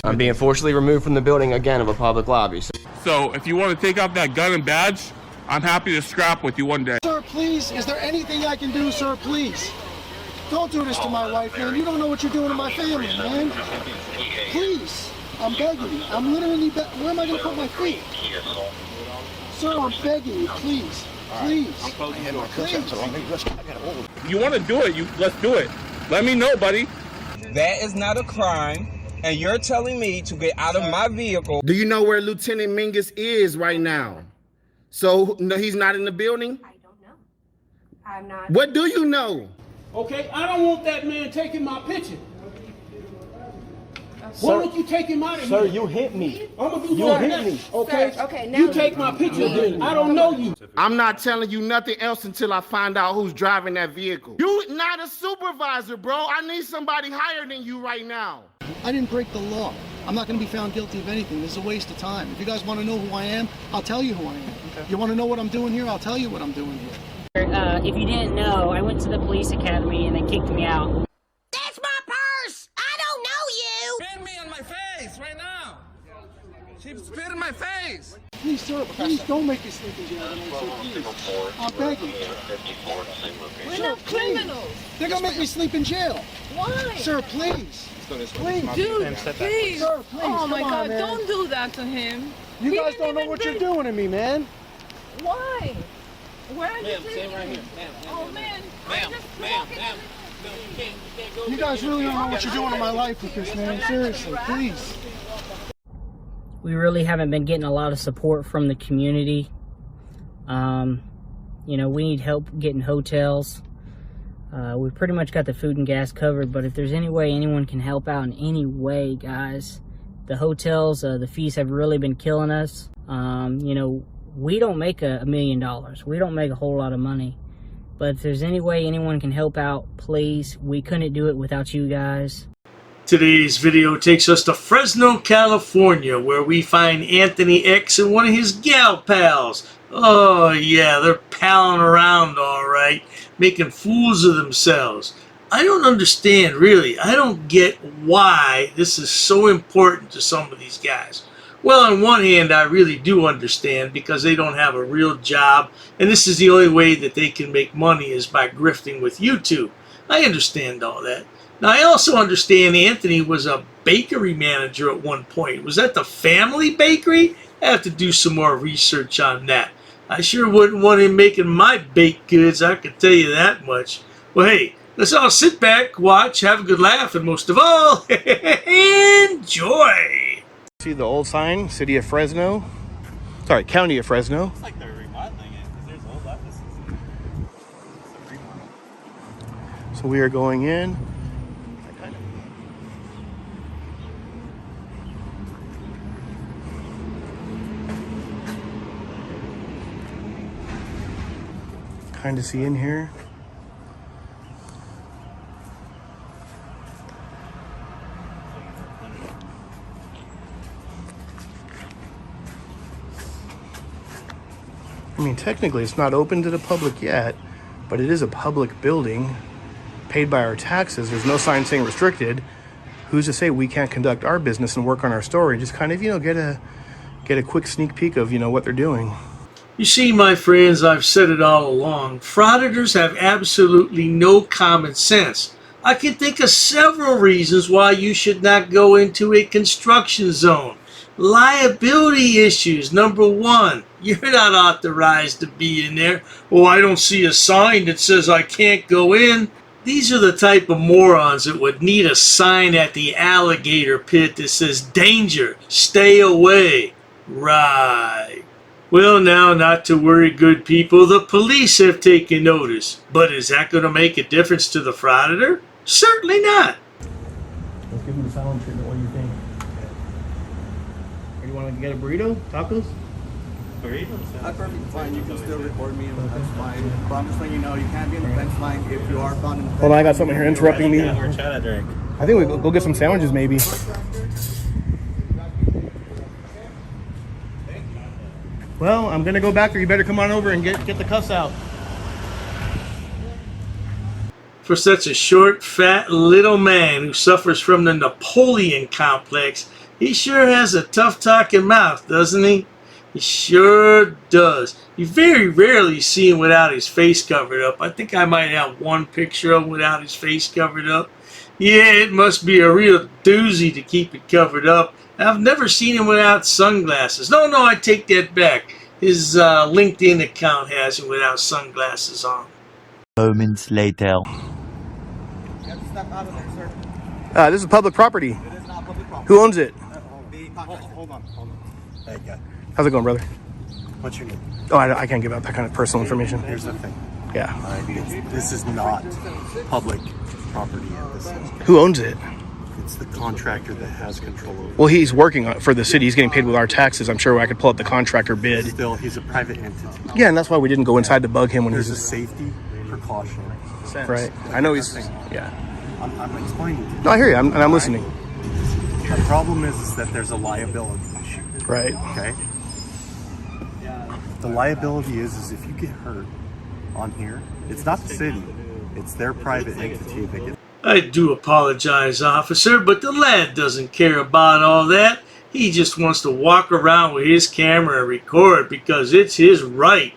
I'm being forcibly removed from the building again of a public lobby. So if you want to take out that gun and badge, I'm happy to scrap with you one day. Sir, please, is there anything I can do, sir, please? Don't do this to my wife, man. You don't know what you're doing to my family, man. Please, I'm begging you. I'm literally where am I going to put my feet? Sir, I'm begging you, please. Please. Please. You want to do it, let's do it. Let me know, buddy. That is not a crime, and you're telling me to get out of my vehicle. Do you know where Lieutenant Mingus is right now? So, no, he's not in the building? I don't know. I'm not. What do you know? Okay, I don't want that man taking my picture. Why don't you take him out of here? Sir, you hit me. I'm gonna do You that hit next, me. okay? Sir, okay, now you take my picture then. I don't know you. I'm not telling you nothing else until I find out who's driving that vehicle. You not a supervisor, bro. I need somebody higher than you right now. I didn't break the law. I'm not going to be found guilty of anything. This is a waste of time. If you guys want to know who I am, I'll tell you who I am. Okay. You want to know what I'm doing here? I'll tell you what I'm doing here. If you didn't know, I went to the police academy and they kicked me out. That's my purse! I don't know you! Spit me on my face right now. She spit in my face. Please, sir, please don't make me sleep in jail tonight, sir, please. I'm begging you. We're Sir, not please. criminals! They're going to make me sleep in jail. Why? Sir, please. Please. Dude, please! Sir, please, Oh my come on, God, man. don't do that to him! You He guys didn't don't know even what you're bring- doing to me, man. Why? Where are you Ma'am, taking stand right me? here. Ma'am, Oh man, ma'am, I'm just ma'am, walking ma'am. in No, you can't go. You guys really don't know what you're doing in my life with this, man. Seriously, please. We really haven't been getting a lot of support from the community. You know, we need help getting hotels. We pretty much got the food and gas covered, but if there's any way anyone can help out in any way, guys, the hotels, the fees have really been killing us. You know, we don't make $1 million. We don't make a whole lot of money. But if there's any way anyone can help out, please. We couldn't do it without you guys. Today's video takes us to Fresno, California, where we find Anthony X and one of his gal pals. Oh yeah, they're palling around all right, making fools of themselves. I don't understand, really. I don't get why this is so important to some of these guys. Well, on one hand, I really do understand because they don't have a real job, and this is the only way that they can make money is by grifting with YouTube. I understand all that. Now, I also understand Anthony was a bakery manager at one point. Was that the family bakery? I have to do some more research on that. I sure wouldn't want him making my baked goods, I can tell you that much. Well, hey, let's all sit back, watch, have a good laugh, and most of all, enjoy! See the old sign, City of Fresno? Sorry, County of Fresno. It's like they're remodeling it because there's old offices. So we are going in. Kind of see in here. I mean, technically it's not open to the public yet, but it is a public building paid by our taxes. There's no sign saying restricted. Who's to say we can't conduct our business and work on our story? Just kind of, you know, get a quick sneak peek of, you know, what they're doing. You see, my friends, I've said it all along. Frauditors have absolutely no common sense. I can think of several reasons why you should not go into a construction zone. Liability issues, number one. You're not authorized to be in there. Oh, I don't see a sign that says I can't go in. These are the type of morons that would need a sign at the alligator pit that says, danger, stay away. Right. Well, now, not to worry, good people, the police have taken notice. But is that going to make a difference to the Frauditor? Certainly not. Let's give them the silent treatment. What do you think? Or you want to get a burrito? Tacos? Burritos? That's perfectly fine. You can still record me, and that's fine. But I'm just letting you know you can't be in the fence line if you are found in the fence. Hold on, I got something here interrupting me. We're trying to drink. I think we go get some sandwiches, maybe. Well, I'm gonna go back there. You better come on over and get the cuss out. For such a short, fat, little man who suffers from the Napoleon complex, He sure has a tough-talking mouth, doesn't he? He sure does. You very rarely see him without his face covered up. I think I might have one picture of him without his face covered up. Yeah, it must be a real doozy to keep it covered up. I've never seen him without sunglasses. No, I take that back. His LinkedIn account has him without sunglasses on. Moments later. Step out of there, sir. This is public property. It is not public property. Who owns it? Hold on. Hey, yeah. How's it going, brother? What's your name? Oh, I can't give out that kind of personal information. Here's the thing. Yeah. This is not public property at this time. Who owns it? It's the contractor that has control over it. Well, he's working on it for the city. He's getting paid with our taxes. I'm sure I could pull up the contractor bid. Still, he's a private entity. Yeah, and that's why we didn't go inside to bug him when There's a he's safety precaution. right. I know he's yeah. I'm explaining to you. No, I hear you. I'm listening. The problem is that there's a liability issue. Right. Okay. The liability is if you get hurt on here, it's not the city, it's their private entity that gets. I do apologize, officer, but the lad doesn't care about all that. He just wants to walk around with his camera and record because it's his right.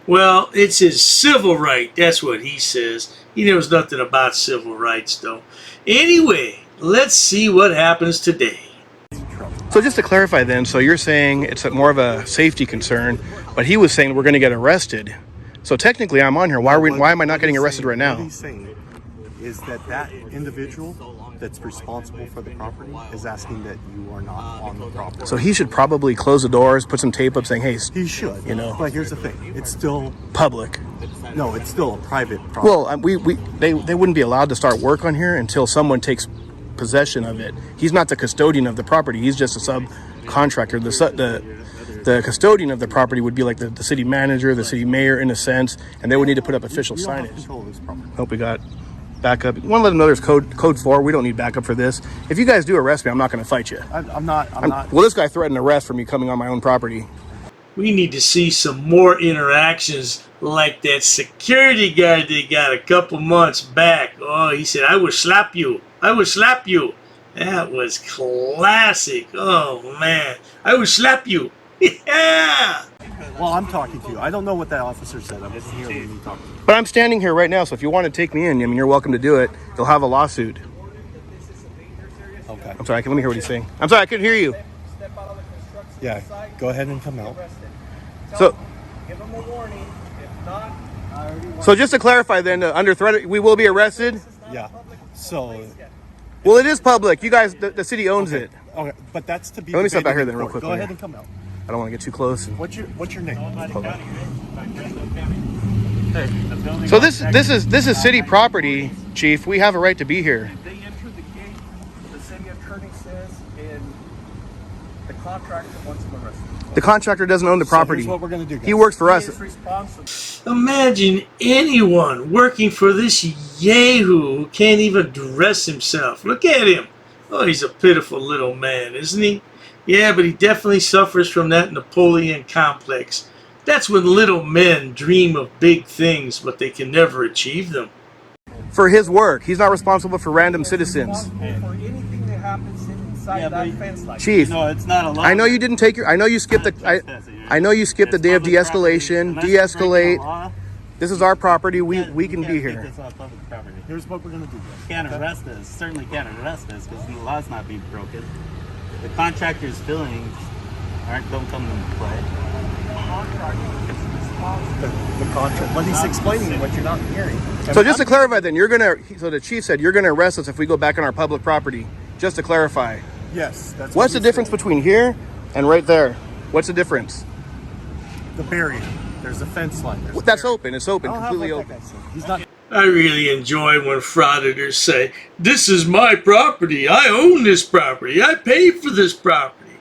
Well, it's his civil right. That's what he says. He knows nothing about civil rights, though. Anyway, let's see what happens today. So just to clarify then, so you're saying it's more of a safety concern, but he was saying we're going to get arrested. So technically I'm on here. Why am I not getting arrested right now? What he's saying is that individual that's responsible for the property is asking that you are not on the property. So he should probably close the doors, put some tape up saying, hey, he should, you know. But here's the thing, it's still public. No, it's still a private property. Well, they wouldn't be allowed to start work on here until someone takes possession of it. He's not the custodian of the property. He's just a subcontractor. The custodian of the property would be like the city manager, the city mayor in a sense, and they would need to put up official signage. Hope we got backup. You want to let them know there's code 4. We don't need backup for this. If you guys do arrest me, I'm not going to fight you. I'm not. Well, this guy threatened arrest for me coming on my own property. We need to see some more interactions like that security guard they got a couple months back. Oh, he said, I will slap you. I will slap you. That was classic. Oh, man. I will slap you. Yeah. Well, I'm talking to you. I don't know what that officer said. I'm just hearing you talking. But I'm standing here right now, so if you want to take me in, I mean, you're welcome to do it. You'll have a lawsuit. Okay. I'm sorry, let me hear what he's saying. I'm sorry, I couldn't hear you. Yeah, go ahead and come out. So, give him a warning. If not, so just to clarify then, under threat, we will be arrested? Yeah. So. Well, it is public. You guys, the city owns it. Okay, but that's to be. Let me step back here then real quick. Go ahead and come out. I don't want to get too close. What's your name? So this is city property, Chief. We have a right to be here. They enter the gate. The city attorney says, and the contractor wants them arrested. The contractor doesn't own the property. So here's what we're gonna do, guys. He works for us. Imagine anyone working for this yahoo who can't even dress himself. Look at him. Oh, he's a pitiful little man, isn't he? Yeah, but he definitely suffers from that Napoleon complex. That's when little men dream of big things, but they can never achieve them. For his work. He's not responsible for random citizens. For anything that happens inside that fence line. Chief, No, it's not allowed. I know you didn't take your. I know you skipped the. I know you skipped the day of de-escalation. De-escalate. This is our property. We can be here. It's not public property. Here's what we're gonna do. Can't arrest us. Certainly can't arrest us because the law's not being broken. The contractor's feelings don't come into play. The contract. But he's explaining what you're not hearing. So just to clarify, then So the chief said you're gonna arrest us if we go back on our public property. Just to clarify. Yes. That's What's the difference between here and right there? What's the difference? The barrier. There's a fence line. That's open. It's open. Completely open. He's not. I really enjoy when frauditors say, this is my property. I own this property. I paid for this property.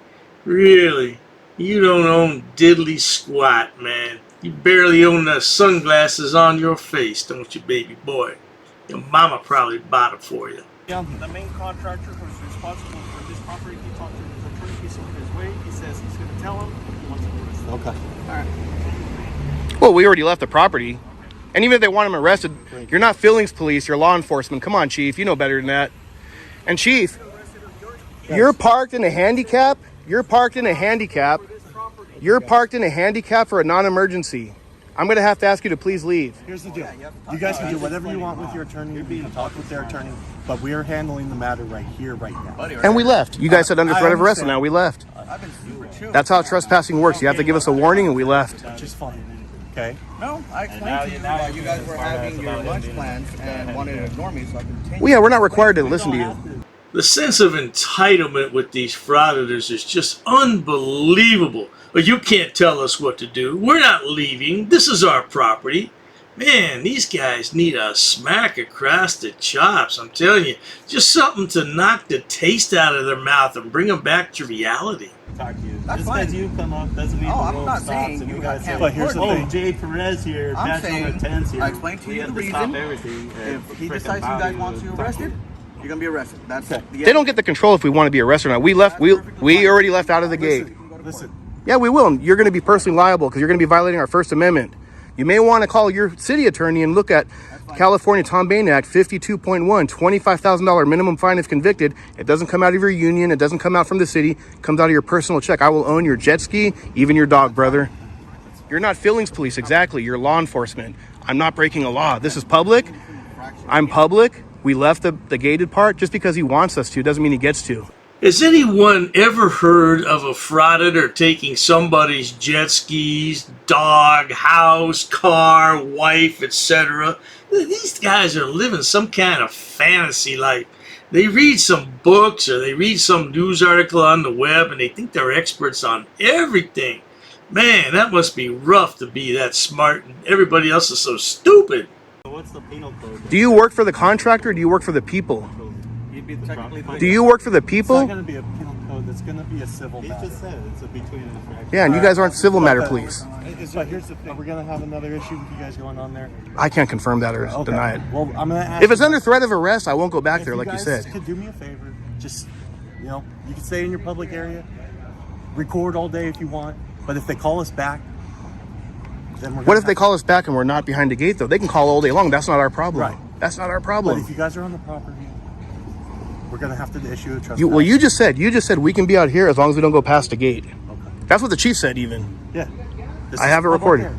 Really? You don't own diddly squat, man. You barely own the sunglasses on your face, don't you, baby boy? Your mama probably bought it for you. The main contractor who's responsible for this property, he talked to his attorney, he's on his way. He says he's going to tell him he wants him arrested. Okay. All right. Well, we already left the property. And even if they want him arrested, you're not feelings police, you're law enforcement. Come on, Chief. You know better than that. And Chief, You're parked in a handicap. You're parked in a handicap. You're parked in a handicap for a non-emergency. I'm going to have to ask you to please leave. Here's the deal. You guys can do whatever you want with your attorney. You can talk with their attorney, but we are handling the matter right here, right now. And we left. You guys said under threat of arrest, and now we left. That's how trespassing works. You have to give us a warning, and we left. Which is fine. Okay? No, I explained to you why you guys were having your lunch plans and wanted to ignore me, so I continued. Well, yeah, we're not required to listen to you. The sense of entitlement with these frauditors is just unbelievable. But you can't tell us what to do. We're not leaving. This is our property. Man, these guys need a smack across the chops. I'm telling you, just something to knock the taste out of their mouth and bring them back to reality. Talk to you. That's Just fine. because you come up doesn't mean Oh, the I'm world not stops saying and you you guys guys can't say, But here's the oh, thing. Jay Perez here, I'm that's saying, number 10's here. I explained to We you have the to stop reason. everything. If he decides you guys want you arrested, you're gonna be arrested. That's the They don't get the control if we want to be arrested or not. We left. We already left out of the gate. Listen. Yeah, we will. You're going to be personally liable because you're going to be violating our First Amendment. You may want to call your city attorney and look at California Tom Bain Act 52.1, $25,000 minimum fine if convicted. It doesn't come out of your union. It doesn't come out from the city. It comes out of your personal check. I will own your jet ski, even your dog, brother. You're not feelings police, exactly. You're law enforcement. I'm not breaking a law. This is public. I'm public. We left the gated part. Just because he wants us to doesn't mean he gets to. Has anyone ever heard of a frauditor taking somebody's jet skis, dog, house, car, wife, etc.? These guys are living some kind of fantasy life. They read some books or they read some news article on the web and they think they're experts on everything. Man, that must be rough to be that smart and everybody else is so stupid. What's the penal code? Do you work for the contractor or do you work for the people? You'd be technically Do you work for the It's not people? going to be a penal code. It's going to be a civil He matter. just said it's a between infraction. Yeah, and you guys aren't civil matter police. But here's the thing. Are we going to have another issue with you guys going on there? I can't confirm that or Okay. deny it. Well, I'm going to ask If it's you under guys- threat of arrest, I won't go back if there, like you guys said. could do me a favor, just, you can stay in your public area, record all day if you want, but if they call us back, then we're What if they call us back and we're not behind the gate, though? They can call all day long. That's not our problem. Right. That's not our But problem. if you guys are on the property, we're going to have to issue a trespass. You just said we can be out here as long as we don't go past the gate. Okay. That's what the chief said even. Yeah. This I is have it public recorded. area.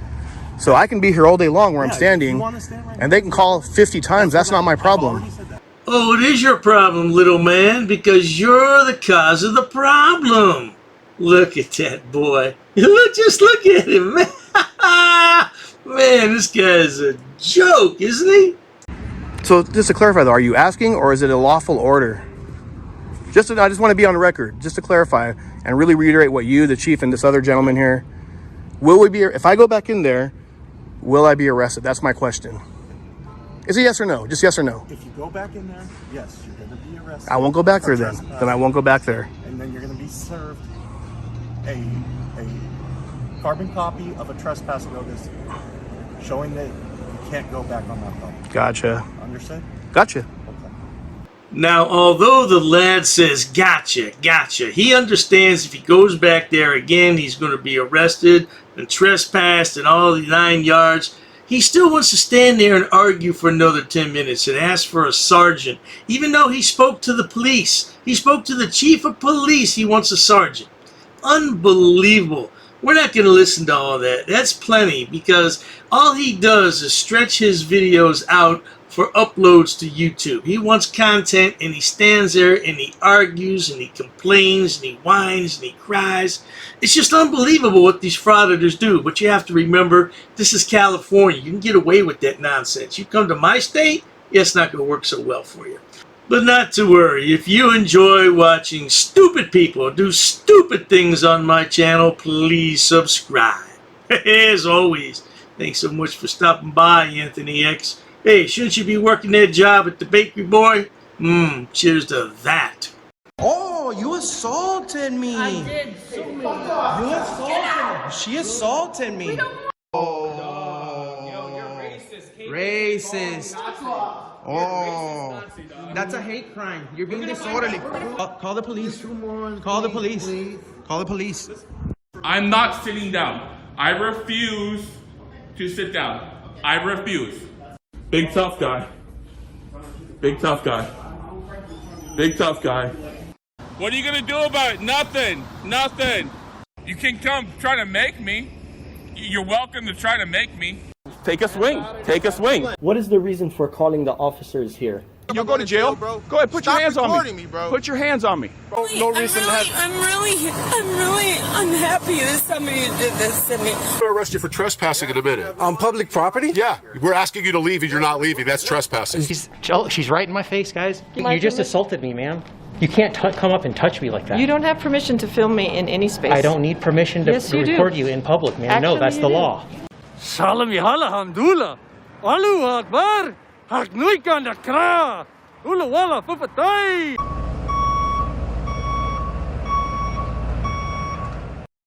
So I can be here all day long where Yeah, I'm if standing, you wanna stand right and they can call 50 times. That's not my I've problem. already said that. Oh, it is your problem, little man, because you're the cause of the problem. Look at that boy. Just look at him, man. Man, this guy's a joke, isn't he? So just to clarify, though, are you asking or is it a lawful order? I just want to be on the record, just to clarify and really reiterate what you, the chief, and this other gentleman here, will we be? If I go back in there, will I be arrested? That's my question. Is it yes or no? Just yes or no. If you go back in there, yes, you're going to be arrested. I won't go back for there then. trespass. Then I won't go back there. And then you're going to be served a carbon copy of a trespass notice showing that you can't go back on that property. Gotcha. Understood? Gotcha. Okay. Now, although the lad says, gotcha, he understands if he goes back there again, he's going to be arrested and trespassed and all the 9 yards. He still wants to stand there and argue for another 10 minutes and ask for a sergeant. Even though he spoke to the police, he spoke to the chief of police, he wants a sergeant. Unbelievable. We're not going to listen to all that. That's plenty, because all he does is stretch his videos out for uploads to YouTube. He wants content, and he stands there and he argues and he complains and he whines and he cries. It's just unbelievable what these frauditors do. But you have to remember, this is California. You can get away with that nonsense. You come to my state, it's not going to work so well for you. But not to worry, if you enjoy watching stupid people do stupid things on my channel, please subscribe. As always, thanks so much for stopping by, Anthony X. Hey, shouldn't you be working that job at the bakery, boy? Cheers to that. Oh, you assaulted me. I did so many. You assaulted me. She assaulted me. Racist. Oh, that's a hate crime. You're being disorderly. Call the police. Call the police. Call the police. I'm not sitting down. I refuse to sit down. I refuse. Big tough guy. Big tough guy. Big tough guy. What are you gonna do about it? Nothing. Nothing. You can come try to make me. You're welcome to try to make me. Take a swing. Take a swing. What is the reason for calling the officers here? You'll go to jail, bro. Go ahead, put your hands on me. Put your hands on me. No reason I'm really unhappy that somebody did this to me. We'll arrest you for trespassing in a minute. On public property? Yeah, we're asking you to leave and you're not leaving. That's trespassing. She's right in my face, guys. You just assaulted me, ma'am. You can't come up and touch me like that. You don't have permission to film me in any space. I don't need permission to Yes, you do. record you in public, ma'am. No, Actually, that's you the do. law. Salam alhamdulillah. Allahu Akbar. Haknuikan da kra. Ula wala papatay.